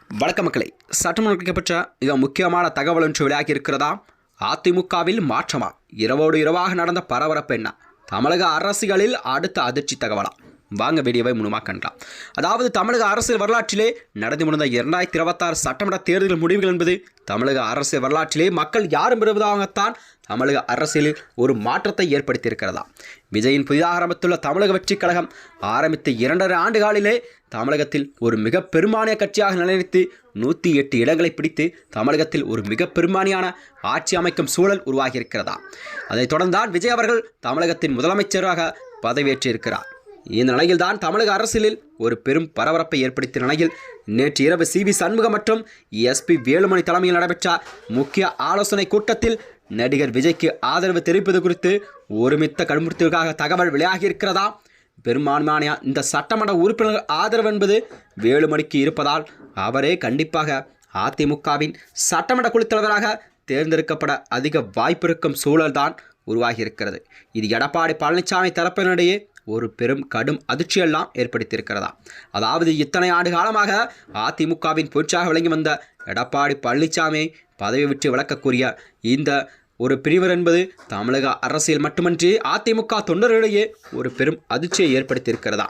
வணக்க மக்களை, சட்டமன்றப்பட்ட மிக முக்கியமான தகவல் ஒன்று வெளியாகி இருக்கிறதா? அதிமுகவில் மாற்றமா? இரவோடு இரவாக நடந்த பரபரப்பு என்ன? தமிழக அரசியலில் அடுத்த அதிர்ச்சி தகவலா? வாங்க வீடியோவை முழுமையாக காணலாம். அதாவது தமிழக அரசியல் வரலாற்றிலே நடந்து முடிந்த 2026 சட்டமன்ற தேர்தல் முடிவுகள் என்பது தமிழக அரசியல் வரலாற்றிலே மக்கள் யாரும் விரும்புவதாகத்தான் தமிழக அரசியலில் ஒரு மாற்றத்தை ஏற்படுத்தியிருக்கிறதா. விஜயின் புதிதாக ஆரம்பித்துள்ள தமிழக வெற்றிக் கழகம் ஆரம்பித்த 2.5 ஆண்டுகளிலே தமிழகத்தில் ஒரு மிக பெரும்பான்மைய கட்சியாக நிலைநிறுத்தி 108 இடங்களை பிடித்து தமிழகத்தில் ஒரு மிக பெரும்பான்மையான ஆட்சி அமைக்கும் சூழல் உருவாகியிருக்கிறதா. அதைத் தொடர்ந்தான் விஜய் அவர்கள் தமிழகத்தின் முதலமைச்சராக பதவியேற்றிருக்கிறார். இந்த நிலையில்தான் தமிழக அரசியலில் ஒரு பெரும் பரபரப்பை ஏற்படுத்திய நிலையில் நேற்று இரவு CV சண்முகம் மற்றும் SP வேலுமணி தலைமையில் நடைபெற்ற முக்கிய ஆலோசனை கூட்டத்தில் நடிகர் விஜய்க்கு ஆதரவு தெரிவிப்பது குறித்து ஒருமித்த கருத்துக்காக தகவல் வெளியாகியிருக்கிறதா. பெரும்பான்மையான இந்த சட்டமன்ற உறுப்பினர் ஆதரவு என்பது வேலுமணிக்கு இருப்பதால் அவரே கண்டிப்பாக அதிமுகவின் சட்டமன்ற குழு தலைவராக தேர்ந்தெடுக்கப்பட அதிக வாய்ப்பு இருக்கும் சூழல்தான் உருவாகியிருக்கிறது. இது எடப்பாடி பழனிசாமி தரப்பினரிடையே ஒரு பெரும் கடும் அதிர்ச்சியெல்லாம் ஏற்படுத்தியிருக்கிறதா. அதாவது இத்தனை ஆண்டு காலமாக அதிமுகவின் பொறுப்பாக விளங்கி வந்த எடப்பாடி பழனிசாமி பதவி விட்டு விலக்கக்கூடிய இந்த ஒரு பிரிவர் என்பது தமிழக அரசியல் மட்டுமன்றி அதிமுக தொண்டர்களிடையே ஒரு பெரும் அதிர்ச்சியை ஏற்படுத்தியிருக்கிறதா.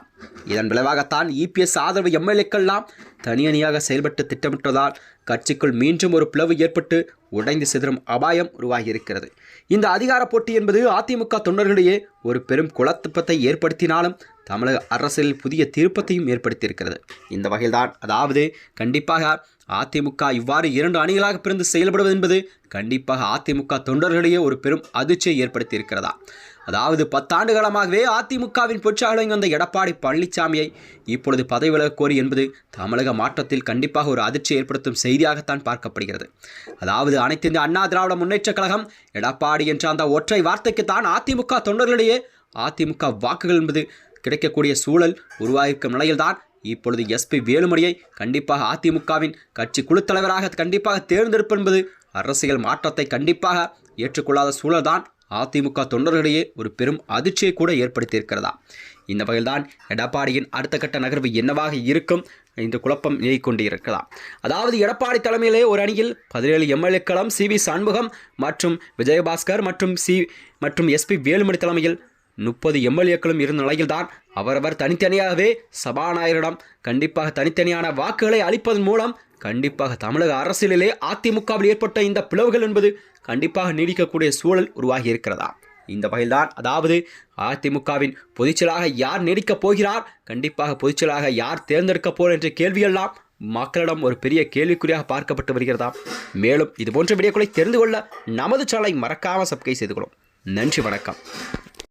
இதன் விளைவாகத்தான் EPS ஆதரவு MLAக்கள்லாம் தனியணியாக செயல்பட்டு திட்டமிட்டதால் கட்சிக்குள் மீண்டும் ஒரு பிளவு ஏற்பட்டு உடைந்து சிதறும் அபாயம் உருவாகியிருக்கிறது. இந்த அதிகார போட்டி என்பது அதிமுக தொண்டர்களிடையே ஒரு பெரும் குழப்பத்தை ஏற்படுத்தினாலும் தமிழக அரசியலில் புதிய திருப்பத்தையும் ஏற்படுத்தியிருக்கிறது. இந்த வகையில்தான் அதாவது கண்டிப்பாக அதிமுக இவ்வாறு 2 அணிகளாக பிரிந்து செயல்படுவது என்பது கண்டிப்பாக அதிமுக தொண்டர்களிடையே ஒரு பெரும் அதிர்ச்சியை ஏற்படுத்தியிருக்கிறதா. அதாவது 10 ஆண்டு காலமாகவே அதிமுகவின் பொற்றாக வந்த எடப்பாடி பழனிசாமியை இப்பொழுது பதவி விலக கோரி என்பது தமிழக மாற்றத்தில் கண்டிப்பாக ஒரு அதிர்ச்சி ஏற்படுத்தும் செய்தியாகத்தான் பார்க்கப்படுகிறது. அதாவது அனைத்து இந்திய அண்ணா திராவிட முன்னேற்ற கழகம் எடப்பாடி என்ற அந்த ஒற்றை வார்த்தைக்குத்தான் அதிமுக தொண்டர்களிடையே அதிமுக வாக்குகள் என்பது கிடைக்கக்கூடிய சூழல் உருவாகியிருக்கும் நிலையில்தான் இப்பொழுது SP வேலுமணியை கண்டிப்பாக அதிமுகவின் கட்சி குழு தலைவராக கண்டிப்பாக தேர்ந்தெடுப்பு என்பது அரசியல் மாற்றத்தை கண்டிப்பாக ஏற்றுக்கொள்ளாத சூழல்தான் அதிமுக தொண்டர்களிடையே ஒரு பெரும் அதிர்ச்சியை கூட ஏற்படுத்தியிருக்கிறதா. இந்த வகையில்தான் எடப்பாடியின் அடுத்த கட்ட நகர்வு என்னவாக இருக்கும் இந்த குழப்பம் நிலை கொண்டு இருக்கலாம். அதாவது எடப்பாடி தலைமையிலே ஒரு அணியில் 17 MLAக்களும் CV சண்முகம் மற்றும் விஜயபாஸ்கர் மற்றும் SP வேலுமணி தலைமையில் 30 MLAக்களும் இருந்த நிலையில்தான் அவரவர் தனித்தனியாகவே சபாநாயகரிடம் கண்டிப்பாக தனித்தனியான வாக்குகளை அளிப்பதன் மூலம் கண்டிப்பாக தமிழக அரசியலிலே அதிமுகவில் ஏற்பட்ட இந்த பிளவுகள் என்பது கண்டிப்பாக நீடிக்கக்கூடிய சூழல் உருவாகி இருக்கிறதா. இந்த வகையில்தான் அதாவது அதிமுகவின் பொதுச்செயலாளராக யார் நீடிக்கப் போகிறார், கண்டிப்பாக பொதுச்செயலாளராக யார் தேர்ந்தெடுக்கப் போகிறார் என்ற கேள்வியெல்லாம் மக்களிடம் ஒரு பெரிய கேள்விக்குறியாக பார்க்கப்பட்டு வருகிறதா. மேலும் இதுபோன்ற வீடியோக்களை தெரிந்து கொள்ள நமது சேனலை மறக்காமல் சப்ஸ்கிரைப் செய்து கொள்ளும். நன்றி, வணக்கம்.